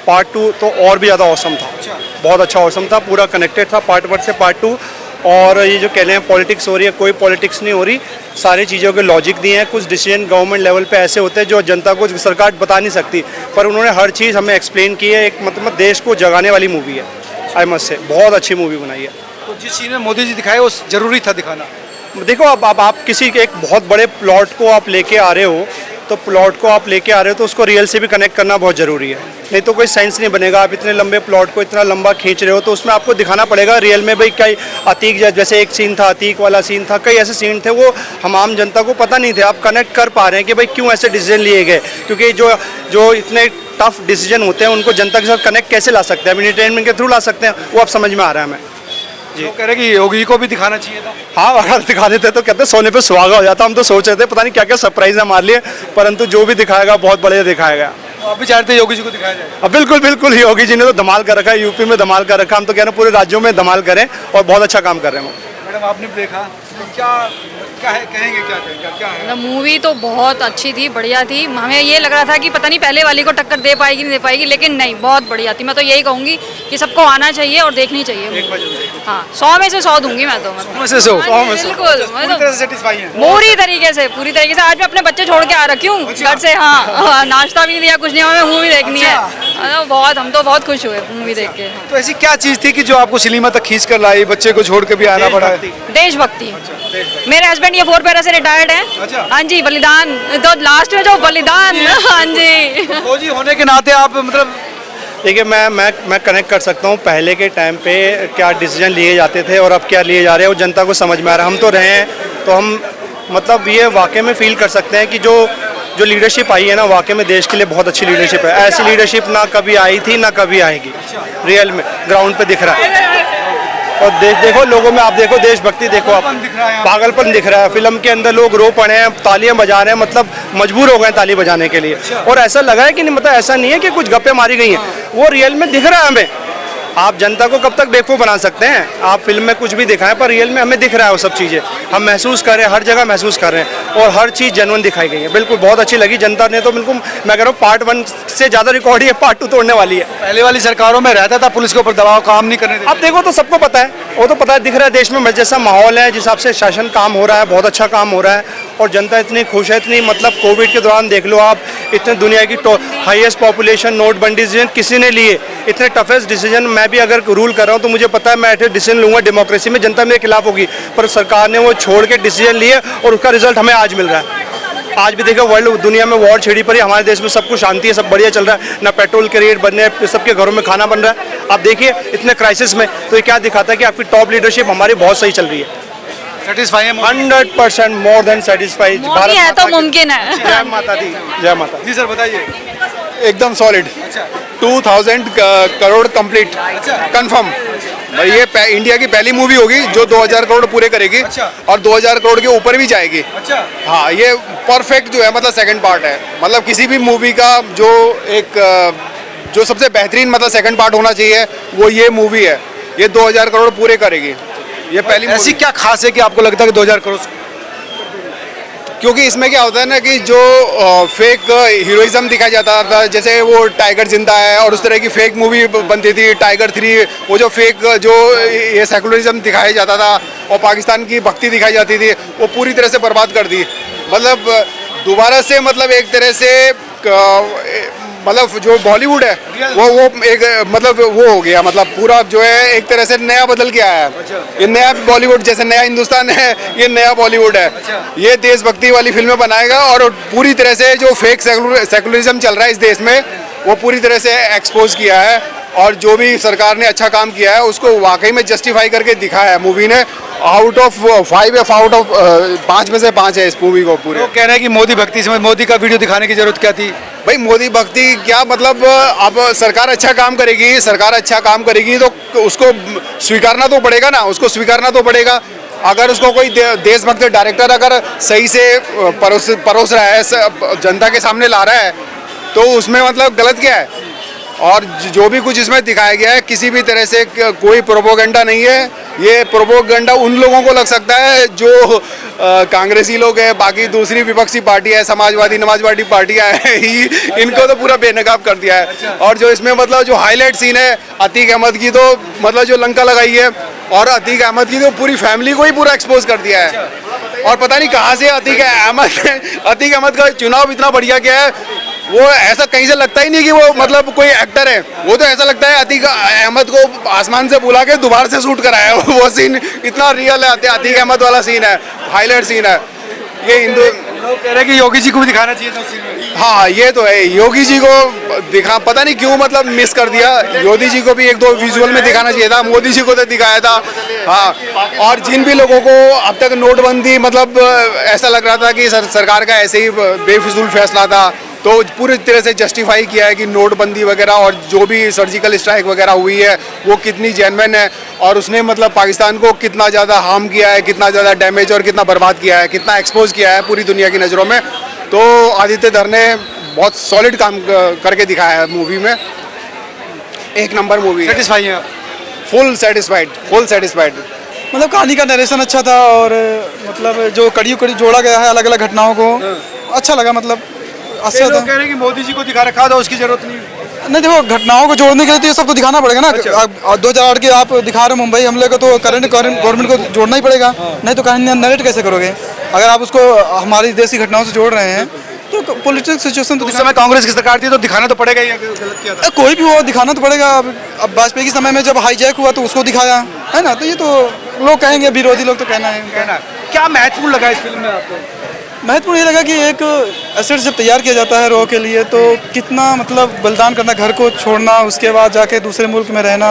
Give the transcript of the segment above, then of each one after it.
Part 2 तो और भी ज़्यादा औसम था, बहुत अच्छा औसम था, पूरा कनेक्टेड था पार्ट 1 से पार्ट 2। और ये जो कह रहे हैं पॉलिटिक्स हो रही है, कोई पॉलिटिक्स नहीं हो रही, सारी चीज़ों के लॉजिक दिए हैं। कुछ डिसीजन गवर्नमेंट लेवल पे ऐसे होते हैं जो जनता को सरकार बता नहीं सकती, पर उन्होंने हर चीज़ हमें एक्सप्लेन की है। एक मतलब देश को जगाने वाली मूवी है, आई मस्ट से, बहुत अच्छी मूवी बनाई है। तो जिस सीन में मोदी जी दिखाए वो जरूरी था दिखाना। देखो अब आप किसी के एक बहुत बड़े प्लॉट को आप लेके आ रहे हो, तो प्लॉट को आप लेके आ रहे हो तो उसको रियल से भी कनेक्ट करना बहुत ज़रूरी है, नहीं तो कोई सेंस नहीं बनेगा। आप इतने लंबे प्लॉट को इतना लंबा खींच रहे हो तो उसमें आपको दिखाना पड़ेगा रियल में भाई क्या अतीक, जैसे एक सीन था अतीक वाला सीन था, कई ऐसे सीन थे वो हम आम जनता को पता नहीं थे। आप कनेक्ट कर पा रहे हैं कि भाई क्यों ऐसे डिसीजन लिए गए, क्योंकि जो इतने टफ डिसीजन होते हैं उनको जनता के साथ कनेक्ट कैसे ला सकते हैं, एंटरटेनमेंट के थ्रू ला सकते हैं, वो अब समझ में आ रहा है हमें। वो कह रहे कि योगी को भी दिखाना चाहिए था। हाँ, अगर दिखा देते तो कहते सोने पे सुहागा हो जाता। हम तो सोच रहे थे पता नहीं क्या क्या सरप्राइज है हमारे लिए, परंतु जो भी दिखाएगा बहुत बढ़िया दिखाएगा। आप भी चाहते हैं योगी जी को दिखाया जाए? अब बिल्कुल बिल्कुल, योगी जी ने तो धमाल कर रखा है, यूपी में धमाल कर रखा है। हम तो कह रहे हैं पूरे राज्यों में धमाल करें और बहुत अच्छा काम कर रहे हैं। मैडम आपने भी देखा तो क्या है, कहेंगे क्या है? मूवी तो बहुत अच्छी थी, बढ़िया थी। हमें ये लग रहा था कि पता नहीं पहले वाली को टक्कर दे पाएगी नहीं दे पाएगी, लेकिन नहीं, बहुत बढ़िया थी। मैं तो यही कहूँगी कि सबको आना चाहिए और देखनी चाहिए। हाँ, 100 में से 100 दूंगी मैं तो। में से 100? बिल्कुल, पूरी तरह से सेटिस्फाई हैं? पूरी तरीके से। आज मैं अपने बच्चे छोड़ के आ रखी हूँ घर से। हाँ, नाश्ता भी नहीं दिया, कुछ नहीं, हमें मूवी देखनी है। हम तो बहुत खुश हुए मूवी देख के। तो ऐसी क्या चीज़ थी कि जो आपको सिनेमा तक खींच कर लाई, बच्चे को छोड़ के भी आना पड़ा है? देशभक्ति। मेरे हस्बैंड ये 4 पैरा से रिटायर्ड हैं। अच्छा। हाँ जी, बलिदान तो लास्ट में जो बलिदान। हाँ जी। फौजी होने के नाते आप मतलब देखिए मैं कनेक्ट कर सकता हूँ पहले के टाइम पे क्या डिसीजन लिए जाते थे और अब क्या लिए जा रहे हैं, वो जनता को समझ में आ रहा है। हम तो रहे हैं तो हम मतलब ये वाकई में फील कर सकते हैं कि जो लीडरशिप आई है ना, वाकई में देश के लिए बहुत अच्छी लीडरशिप है। ऐसी लीडरशिप ना कभी आई थी ना कभी आएगी, रियल में ग्राउंड पे दिख रहा है। और देखो लोगों में, आप देखो देशभक्ति देखो, आप पागलपन दिख रहा है। फिल्म के अंदर लोग रो पड़े हैं, तालियां बजा रहे हैं, मतलब मजबूर हो गए ताली बजाने के लिए। और ऐसा लगा है कि नहीं, मतलब ऐसा नहीं है कि कुछ गप्पे मारी गई हैं, वो रियल में दिख रहा है हमें। आप जनता को कब तक बेवकूफ़ बना सकते हैं? आप फिल्म में कुछ भी दिखाएं, पर रियल में हमें दिख रहा है वो सब चीज़ें, हम महसूस कर रहे हैं, हर जगह महसूस कर रहे हैं, और हर चीज़ जेन्युइन दिखाई गई है। बिल्कुल बहुत अच्छी लगी। जनता ने तो बिल्कुल, मैं कह रहा हूँ पार्ट 1 से ज़्यादा रिकॉर्ड ही है, पार्ट 2 तोड़ने वाली है। पहले वाली सरकारों में रहता था पुलिस के ऊपर दबाव, काम नहीं करने देते। अब देखो तो सबको पता है, वो तो पता है, दिख रहा है देश में जैसा माहौल है, जिस हिसाब से शासन काम हो रहा है, बहुत अच्छा काम हो रहा है, और जनता इतनी खुश है, इतनी मतलब कोविड के दौरान देख लो आप, इतने दुनिया की हाईएस्ट पॉपुलेशन, नोटबंदी डिसीजन किसी ने लिए, इतने टफेस्ट डिसीजन। मैं भी अगर रूल कर रहा हूँ तो मुझे पता है मैं ऐसे डिसीजन लूँगा डेमोक्रेसी में, जनता मेरे खिलाफ होगी, पर सरकार ने वो छोड़ के डिसीजन लिए और उसका रिजल्ट हमें आज मिल रहा है। आज भी देखो वर्ल्ड दुनिया में वॉर छिड़ी पड़ी, हमारे देश में सब कुछ शांति है, सब बढ़िया चल रहा है, ना पेट्रोल के रेट बढ़ रहे हैं, सबके घरों में खाना बन रहा है। आप देखिए इतने क्राइसिस में, तो ये क्या दिखाता है कि आपकी टॉप लीडरशिप हमारी बहुत सही चल रही है। सेटिस्फाई है? 100% मोर देन सेटिस्फाइड। मोदी है तो मुमकिन है। जय माता दी, जय माता जी सर बताइए। एकदम सॉलिड। 2000 crore complete confirm. भाई ये इंडिया की पहली मूवी होगी जो 2000 करोड़ पूरे करेगी। और 2000 करोड़ के ऊपर भी जाएगी। हाँ, ये परफेक्ट जो है, मतलब सेकंड पार्ट है। मतलब किसी भी मूवी का जो सबसे बेहतरीन मतलब सेकंड पार्ट होना चाहिए वो ये मूवी है। ये 2000 करोड़ पूरे करेगी। ये पहली ऐसी क्या खास है कि आपको लगता है कि 2000 करोड़? क्योंकि इसमें क्या होता है ना कि जो फेक हीरोइज्म दिखाया जाता था, जैसे वो टाइगर जिंदा है और उस तरह की फेक मूवी बनती थी टाइगर 3, वो जो फेक जो ये सेकुलरिज्म दिखाया जाता था और पाकिस्तान की भक्ति दिखाई जाती थी, वो पूरी तरह से बर्बाद कर दी। मतलब दोबारा से मतलब एक तरह से मतलब जो बॉलीवुड है वो एक मतलब वो हो गया, मतलब पूरा जो है एक तरह से नया बदल के आया है। ये नया बॉलीवुड, जैसे नया हिंदुस्तान है, ये नया बॉलीवुड है। ये देशभक्ति वाली फिल्में बनाएगा और पूरी तरह से जो फेक सेकुलरिज्म चल रहा है इस देश में वो पूरी तरह से एक्सपोज किया है। और जो भी सरकार ने अच्छा काम किया है उसको वाकई में जस्टिफाई करके दिखाया है मूवी ने। आउट ऑफ 5 आउट ऑफ 5 में से 5 है इस मूवी को पूरे। तो कह रहे हैं कि मोदी भक्ति से मोदी का वीडियो दिखाने की जरूरत क्या थी? भाई मोदी भक्ति क्या मतलब, अब सरकार अच्छा काम करेगी, सरकार अच्छा काम करेगी तो उसको स्वीकारना तो पड़ेगा ना, उसको स्वीकारना तो पड़ेगा। अगर उसको कोई देशभक्त डायरेक्टर अगर सही से परोस रहा है, जनता के सामने ला रहा है, तो उसमें मतलब गलत क्या है? और जो भी कुछ इसमें दिखाया गया है किसी भी तरह से कोई प्रोपोगंडा नहीं है। ये प्रोपोगंडा उन लोगों को लग सकता है जो कांग्रेसी लोग हैं, बाकी दूसरी विपक्षी पार्टी है, समाजवादी नमाजवादी पार्टियां हैं, इनको तो पूरा बेनकाब कर दिया है। और जो इसमें मतलब जो हाईलाइट सीन है अतीक अहमद की, तो मतलब जो लंका लगाई है, और अतीक अहमद की तो पूरी फैमिली को ही पूरा एक्सपोज कर दिया है। और पता नहीं कहाँ से अतीक अहमद का चुनाव इतना बढ़िया किया है, वो ऐसा कहीं से लगता ही नहीं कि वो मतलब कोई एक्टर है। वो तो ऐसा लगता है अतीक अहमद को आसमान से बुला के दोबारा से शूट कराया है। वो सीन इतना रियल है, अतीक अहमद वाला सीन है, हाईलाइट सीन है। ये हिंदू लोग कह रहे हैं कि योगी जी को भी दिखाना चाहिए था उस सीन में। हाँ, ये तो है, योगी जी को दिखा, पता नहीं क्यों मतलब मिस कर दिया। योगी जी को भी एक दो विजुअल में दिखाना चाहिए था, मोदी जी को तो दिखाया था। हाँ, और जिन भी लोगों को अब तक नोटबंदी मतलब ऐसा लग रहा था कि सरकार का ऐसे ही बेफिजूल फैसला था, तो पूरी तरह से जस्टिफाई किया है कि नोटबंदी वगैरह और जो भी सर्जिकल स्ट्राइक वगैरह हुई है वो कितनी जेन्युइन है, और उसने मतलब पाकिस्तान को कितना ज़्यादा हार्म किया है, कितना ज़्यादा डैमेज और कितना बर्बाद किया है, कितना एक्सपोज किया है पूरी दुनिया की नज़रों में। तो आदित्य धर ने बहुत सॉलिड काम करके दिखाया है मूवी में, एक नंबर मूवी है। सेटिस्फाई है आप? Full satisfied. मतलब कहानी का नरेशन अच्छा था, और मतलब जो कड़ी जोड़ा गया है अलग अलग घटनाओं को, अच्छा लगा। मतलब अच्छा लोग था। कह रहे हैं कि मोदी जी को दिखा रखा था, उसकी जरूरत नहीं। नहीं, देखो घटनाओं को जोड़ने के लिए तो ये सब तो दिखाना पड़ेगा ना। 2008 के आप दिखा रहे हो मुंबई हमले को, तो करंट गवर्नमेंट को जोड़ना ही पड़ेगा, नहीं तो कहानी नरेट कैसे करोगे। अगर आप उसको हमारी देश की घटनाओं से जोड़ रहे हैं तो पॉलिटिकल सिचुएशन तो उस समय कांग्रेस की सरकार थी तो दिखाना तो पड़ेगा ही, अगर गलत किया था। कोई भी हो दिखाना तो पड़ेगा। अब वाजपेयी के समय में जब हाईजैक हुआ तो उसको दिखाया है ना, तो ये तो लोग कहेंगे, विरोधी लोग तो कहना है। क्या महत्वपूर्ण लगा इस फिल्म में आपको? महत्वपूर्ण ये लगा कि एक एसेट जब तैयार किया जाता है रॉ के लिए, तो कितना मतलब बलिदान करना, घर को छोड़ना, उसके बाद जाके दूसरे मुल्क में रहना,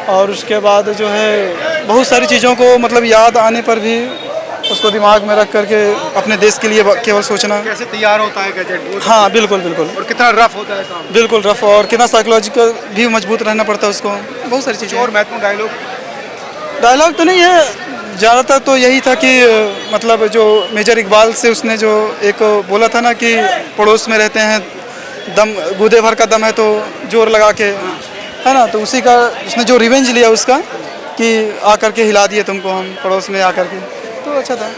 और उसके बाद जो है बहुत सारी चीज़ों को मतलब याद आने पर भी उसको दिमाग में रख करके अपने देश के लिए केवल सोचना। कैसे तैयार होता है गैजेट? हाँ बिल्कुल बिल्कुल। और कितना रफ होता है काम? बिल्कुल रफ, और कितना साइकोलॉजिकल भी मजबूत रहना पड़ता है उसको, बहुत सारी चीज़ें। और महत्वपूर्ण डायलॉग तो नहीं है, ज़्यादातर तो यही था कि मतलब जो मेजर इकबाल से उसने जो एक बोला था ना कि पड़ोस में रहते हैं, दम गूदे भर का दम है तो जोर लगा के, है ना, तो उसी का उसने जो रिवेंज लिया उसका, कि आकर के हिला दिए तुमको हम पड़ोस में आकर के, तो अच्छा था।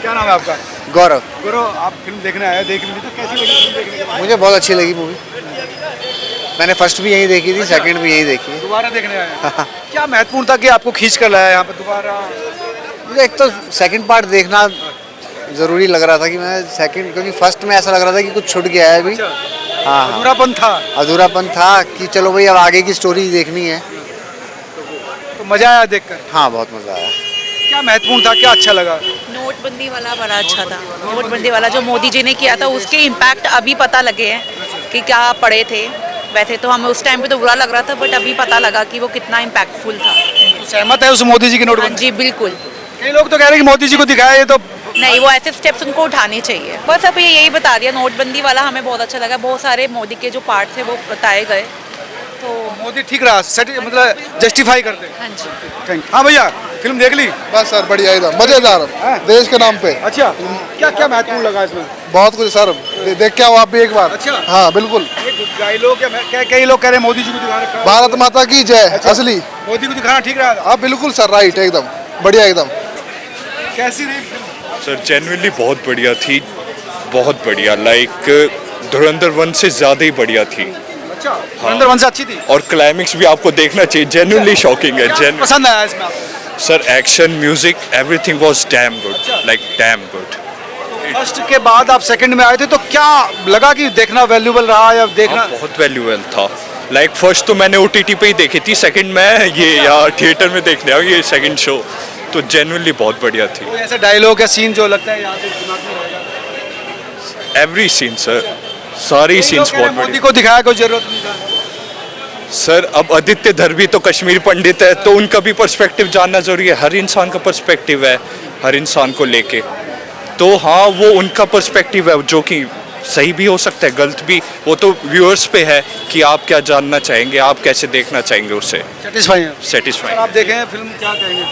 क्या नाम है आपका? गौरव। गौरव, आप फिल्म देखने आए, देख ली तो कैसी लगी फिल्म देखने के बाद? मुझे बहुत अच्छी लगी मूवी। मैंने फर्स्ट भी यहीं देखी थी, सेकंड भी यहीं देखी। दोबारा देखने आए? क्या महत्वपूर्ण था कि आपको खींच कर लाया यहाँ पे दोबारा? मुझे एक तो सेकंड पार्ट देखना ज़रूरी लग रहा था कि मैं सेकंड, क्योंकि फर्स्ट में ऐसा लग रहा था कि कुछ छूट गया है अभी। हाँ, अधूरापन था कि चलो भाई अब आगे की स्टोरी देखनी है। तो मजा आया देखकर? हाँ, बहुत मज़ा आया। क्या महत्वपूर्ण था, क्या अच्छा लगा? नोटबंदी वाला बड़ा अच्छा था। नोटबंदी वाला जो मोदी जी ने किया था उसके इम्पैक्ट अभी पता लगे हैं कि क्या पड़े थे। वैसे तो हमें उस टाइम पे तो बुरा लग रहा था, बट अभी पता लगा कि वो कितना इम्पैक्टफुल था। सहमत है उस मोदी जी की हाँ नोटबंदी? जी बिल्कुल। कई लोग तो कह रहे हैं कि मोदी जी को दिखाया, ये तो नहीं, वो ऐसे स्टेप्स उनको उठाने चाहिए। बस अब ये यही बता दिया, नोटबंदी वाला हमें बहुत अच्छा लगा। बहुत सारे मोदी के जो पार्ट थे वो बताए गए, तो मोदी ठीक रहा, मतलब जस्टिफाई करते हैं। हाँ जी। Thank you. हाँ भैया, फिल्म देख ली? बस सर बढ़िया, एकदम मजेदार, देश के नाम पे। अच्छा, क्या क्या महत्वपूर्ण लगा इसमें? बहुत कुछ सर, देख के आओ आप भी एक बार। अच्छा। हाँ बिल्कुल। लोग कई लोग कह रहे हैं मोदी जी को दिखा रखा है। भारत माता की जय। असली मोदी को दिखाना ठीक रहा? हाँ बिल्कुल सर, राइट, एकदम बढ़िया एकदम। कैसी रही फिल्म? सर जेन्युइनली बहुत बढ़िया थी, बहुत बढ़िया। लाइक धुरंधर 1 से ज़्यादा ही बढ़िया थी। अच्छा, धुरंधर 1 से अच्छी थी? और क्लाइमेक्स भी आपको देखना चाहिए, जेन्युइनली शॉकिंग है। पसंद आया इसमें आपको? Sir action, music, everything was damn good, like damn good. First के बाद आप सेकंड में आए थे, तो क्या लगा कि देखना वैल्यूएबल रहा या देखना? बहुत वैल्यूएबल था। लाइक फर्स्ट तो मैंने OTT पे ही देखी थी, सेकंड मैं ये यार थिएटर में देखने आया, ये सेकंड शो, तो जेन्युइनली बहुत बढ़िया थी। कोई ऐसा डायलॉग या सीन जो लगता है यहाँ पे दिमाग में रहेगा? एवरी सीन सर, सारी सीन्स बहुत मोदी बढ़िया। को दिखाया, कोई जरूरत नहीं था। सर अब आदित्य धर भी तो कश्मीर पंडित है, तो उनका भी पर्सपेक्टिव जानना जरूरी है। हर इंसान का पर्सपेक्टिव है, हर इंसान को लेके, तो हाँ वो उनका पर्सपेक्टिव है जो कि सही भी हो सकता है, गलत भी। वो तो व्यूअर्स पे है कि आप क्या जानना चाहेंगे, आप कैसे देखना चाहेंगे उसे। सेटिस्फाई है? सेटिस्फाई। आप देखें फिल्म, क्या कहेंगे?